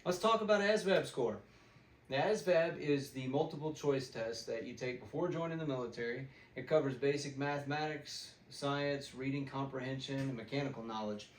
Let's talk about ASVAB score. The ASVAB is the multiple choice test that you take before joining the military. It covers basic mathematics, science, reading comprehension, and mechanical knowledge.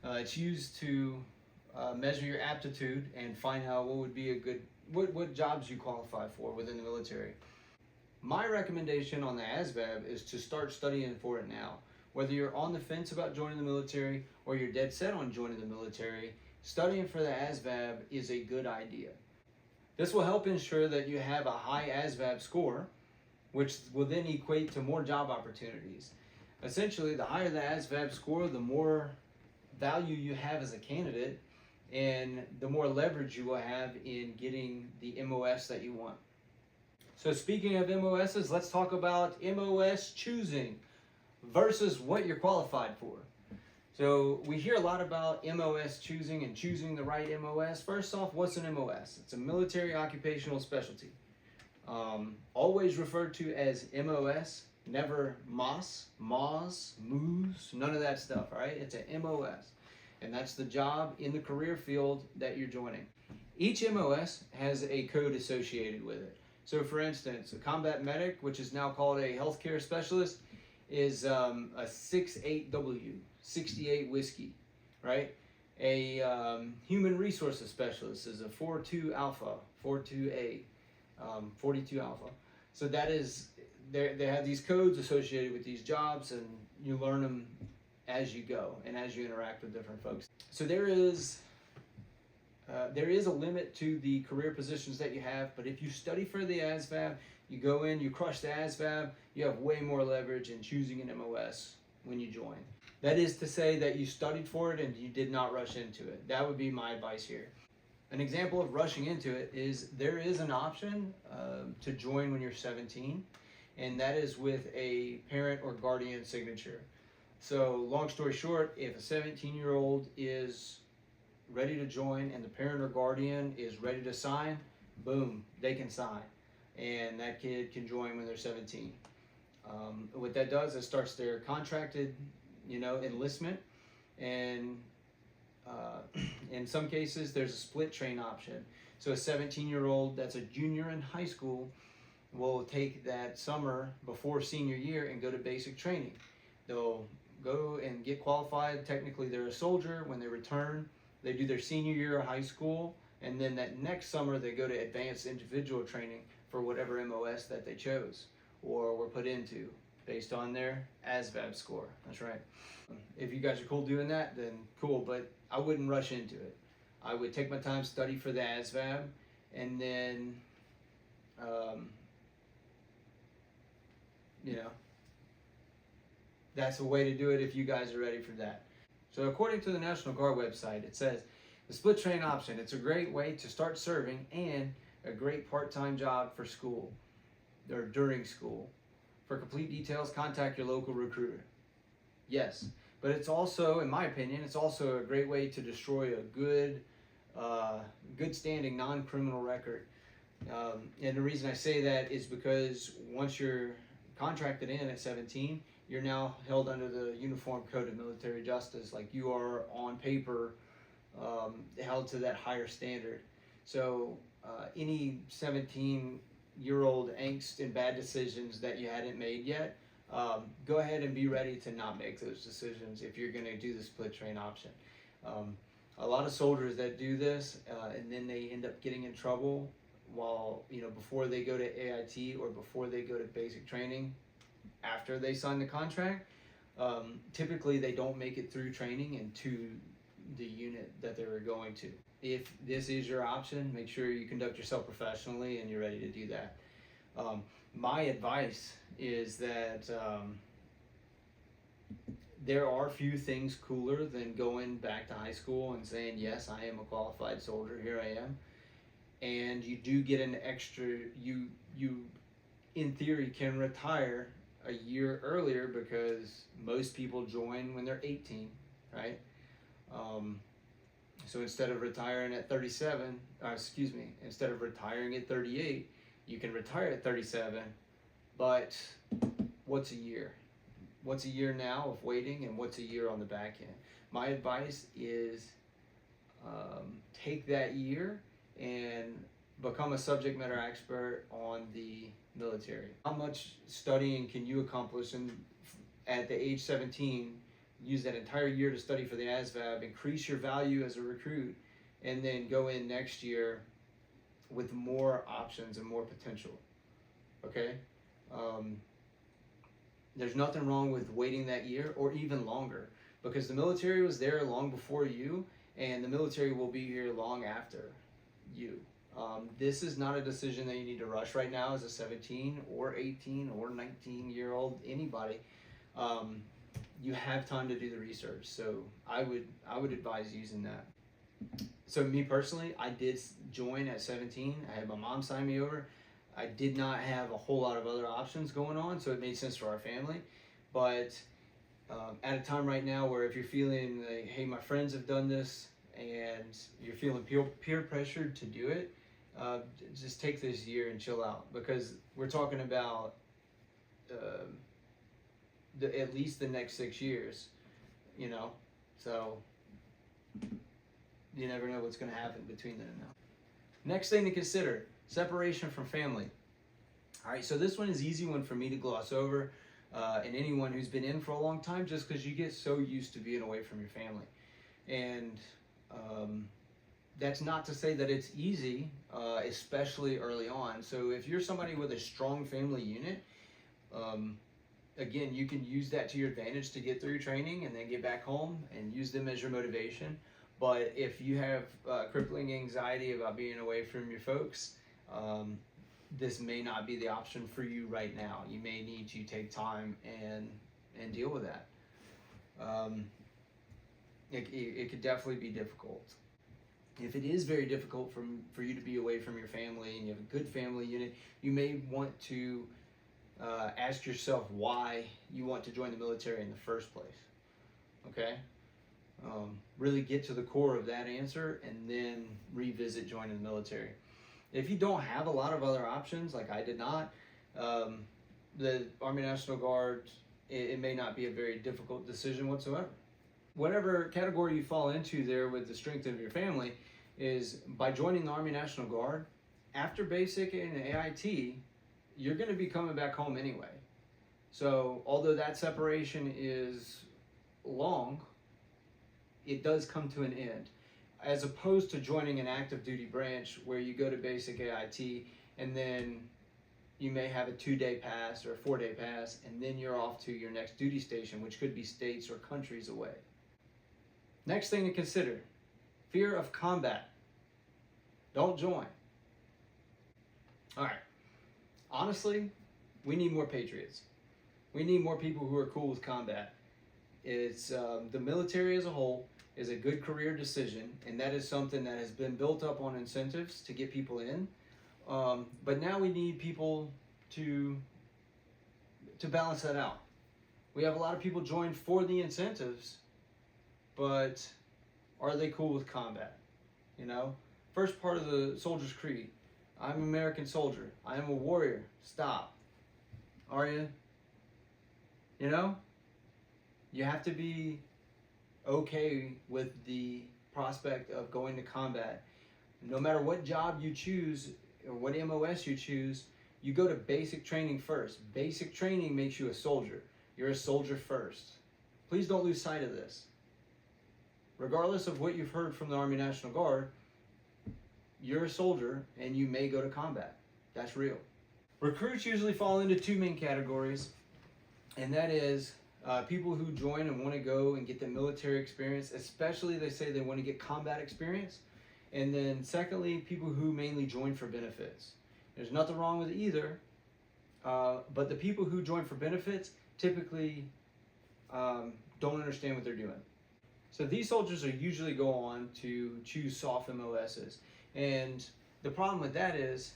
It's used to measure your aptitude and find out what would be a good what jobs you qualify for within the military. My recommendation on the ASVAB is to start studying for it now. Whether you're on the fence about joining the military or you're dead set on joining the military, studying for the ASVAB is a good idea. This will help ensure that you have a high ASVAB score, which will then equate to more job opportunities. Essentially, the higher the ASVAB score, the more value you have as a candidate and the more leverage you will have in getting the MOS that you want. So speaking of MOSs, let's talk about MOS choosing versus what you're qualified for. So we hear a lot about MOS choosing and choosing the right MOS. First off, what's an MOS? It's a military occupational specialty. Always referred to as MOS, never MOS, MOS, MOOS, none of that stuff, all right? It's a MOS, and that's the job in the career field that you're joining. Each MOS has a code associated with it. So for instance, a combat medic, which is now called a healthcare specialist, is a 68W, 68 whiskey, right? A human resources specialist is a 42 alpha, 42A, 42 alpha. So that is, they have these codes associated with these jobs, and you learn them as you go and as you interact with different folks. So there is a limit to the career positions that you have, but if you study for the ASVAB, you go in, you crush the ASVAB, you have way more leverage in choosing an MOS when you join. That is to say that you studied for it and you did not rush into it. That would be my advice here. An example of rushing into it is there is an option to join when you're 17, and that is with a parent or guardian signature. So long story short, if a 17-year-old is ready to join and the parent or guardian is ready to sign, boom, they can sign. And that kid can join when they're 17. What that does is starts their contracted, enlistment, and in some cases there's a split train option. So a 17-year-old that's a junior in high school will take that summer before senior year and go to basic training. They'll go and get qualified. Technically they're a soldier. When they return, they do their senior year of high school, and then that next summer they go to advanced individual training for whatever MOS that they chose or were put into based on their ASVAB score. That's right. If you guys are cool doing that, then cool, but I wouldn't rush into it. I would take my time, study for the ASVAB, and then, that's a way to do it if you guys are ready for that. So according to the National Guard website, it says, the split train option, it's a great way to start serving and a great part-time job for school or during school. For complete details, contact your local recruiter. Yes, but it's also, in my opinion, it's also a great way to destroy a good standing non-criminal record. And the reason I say that is because once you're contracted in at 17, you're now held under the Uniform Code of Military Justice. Like, you are on paper held to that higher standard. So any 17-year-old angst and bad decisions that you hadn't made yet, go ahead and be ready to not make those decisions if you're going to do the split train option. A lot of soldiers that do this and then they end up getting in trouble while, before they go to AIT or before they go to basic training after they sign the contract. Typically they don't make it through training and to the unit that they were going to. If this is your option, make sure you conduct yourself professionally and you're ready to do that. My advice is that there are few things cooler than going back to high school and saying, yes, I am a qualified soldier, here I am. And you do get an extra, you in theory can retire a year earlier because most people join when they're 18, right? So instead of retiring at 37, instead of retiring at 38, you can retire at 37, but what's a year? What's a year now of waiting and what's a year on the back end? My advice is take that year and become a subject matter expert on the military. How much studying can you accomplish at the age 17? Use that entire year to study for the ASVAB, increase your value as a recruit, and then go in next year with more options and more potential. Okay? There's nothing wrong with waiting that year or even longer, because the military was there long before you, and the military will be here long after you. This is not a decision that you need to rush right now as a 17 or 18 or 19-year-old, anybody. You have time to do the research, so I would advise using that. So me personally, I did join at 17. I had my mom sign me over. I did not have a whole lot of other options going on, so it made sense for our family. But at a time right now where if you're feeling like, hey, my friends have done this, and you're feeling peer pressured to do it, just take this year and chill out, because we're talking about at least the next 6 years, you know, so you never know what's going to happen between then and now. Next thing to consider, separation from family. All right, so this one is an easy one for me to gloss over, and anyone who's been in for a long time, just because you get so used to being away from your family. And that's not to say that it's easy, especially early on. So if you're somebody with a strong family unit, again, you can use that to your advantage to get through training and then get back home and use them as your motivation. But if you have crippling anxiety about being away from your folks, this may not be the option for you right now. You may need to take time and deal with that. It could definitely be difficult. If it is very difficult for you to be away from your family and you have a good family unit, you may want to ask yourself why you want to join the military in the first place. Okay? Really get to the core of that answer and then revisit joining the military. If you don't have a lot of other options, like I did not, the Army National Guard, it may not be a very difficult decision whatsoever. Whatever category you fall into there with the strength of your family is, by joining the Army National Guard, after basic and AIT, you're going to be coming back home anyway. So although that separation is long, it does come to an end, as opposed to joining an active duty branch where you go to basic AIT and then you may have a 2-day pass or a 4-day pass, and then you're off to your next duty station, which could be states or countries away. Next thing to consider, fear of combat. Don't join. All right. Honestly, we need more patriots. We need more people who are cool with combat. It's the military as a whole is a good career decision, and that is something that has been built up on incentives to get people in. But now we need people to balance that out. We have a lot of people join for the incentives, but are they cool with combat? You know, first part of the soldier's creed: I'm an American soldier. I am a warrior. Stop. Are you? You know, you have to be okay with the prospect of going to combat. No matter what job you choose or what MOS you choose, you go to basic training first. Basic training makes you a soldier. You're a soldier first. Please don't lose sight of this. Regardless of what you've heard from the Army National Guard, you're a soldier and you may go to combat. That's real. Recruits usually fall into two main categories, and that is people who join and want to go and get the military experience, especially they say they want to get combat experience. And then secondly, people who mainly join for benefits. There's nothing wrong with either, but the people who join for benefits typically don't understand what they're doing. So these soldiers are usually go on to choose soft MOSs. And the problem with that is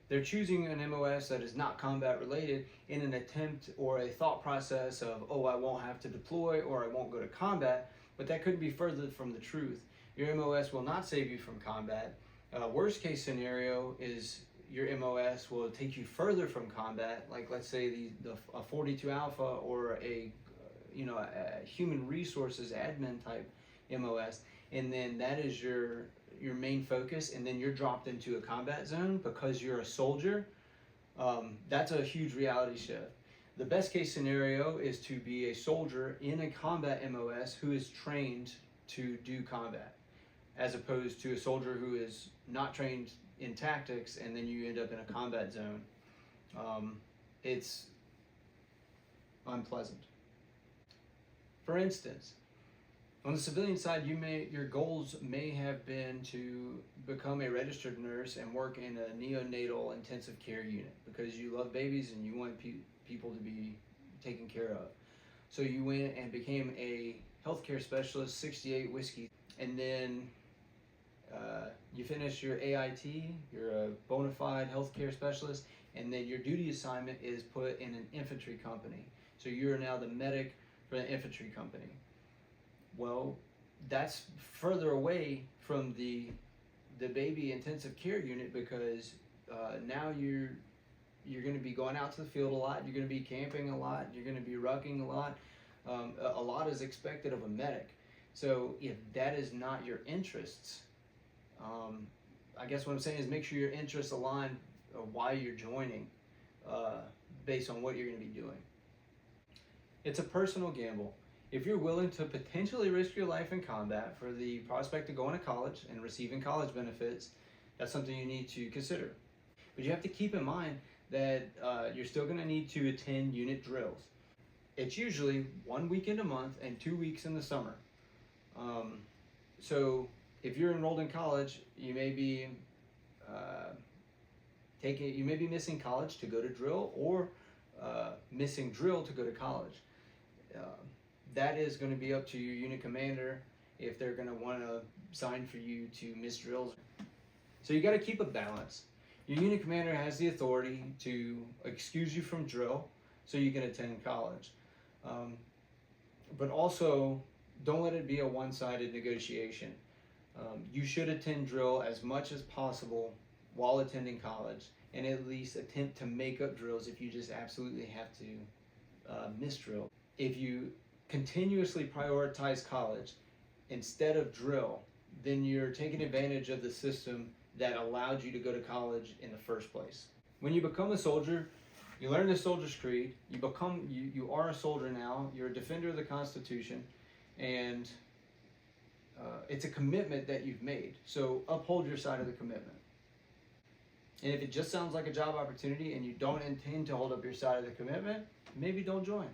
they're choosing an MOS that is not combat related in an attempt or a thought process of, oh, I won't have to deploy or I won't go to combat, but that couldn't be further from the truth. Your MOS will not save you from combat. Worst case scenario is your MOS will take you further from combat, like let's say a 42 Alpha or a human resources admin type MOS, and then that is your main focus, and then you're dropped into a combat zone because you're a soldier. That's a huge reality shift. The best case scenario is to be a soldier in a combat MOS who is trained to do combat, as opposed to a soldier who is not trained in tactics and then you end up in a combat zone. It's unpleasant. For instance, on the civilian side, your goals may have been to become a registered nurse and work in a neonatal intensive care unit because you love babies and you want people to be taken care of. So you went and became a healthcare specialist, 68 whiskey, and then you finish your AIT, you're a bona fide healthcare specialist, and then your duty assignment is put in an infantry company. So you're now the medic for the infantry company. Well, that's further away from the baby intensive care unit because now you're going to be going out to the field a lot, you're going to be camping a lot, you're going to be rucking a lot. A lot is expected of a medic. So if that is not your interests, I guess what I'm saying is make sure your interests align why you're joining based on what you're going to be doing. It's a personal gamble. If you're willing to potentially risk your life in combat for the prospect of going to college and receiving college benefits, that's something you need to consider. But you have to keep in mind that you're still going to need to attend unit drills. It's usually 1 weekend a month and 2 weeks in the summer. So if you're enrolled in college, you may be missing college to go to drill, or missing drill to go to college. That is going to be up to your unit commander if they're going to want to sign for you to miss drills. So you got to keep a balance. Your unit commander has the authority to excuse you from drill so you can attend college. But also, don't let it be a one-sided negotiation. You should attend drill as much as possible while attending college, and at least attempt to make up drills if you just absolutely have to miss drill. If you continuously prioritize college instead of drill, then you're taking advantage of the system that allowed you to go to college in the first place. When you become a soldier, you learn the soldier's creed, you are a soldier now, you're a defender of the Constitution, and it's a commitment that you've made. So uphold your side of the commitment. And if it just sounds like a job opportunity and you don't intend to hold up your side of the commitment, maybe don't join.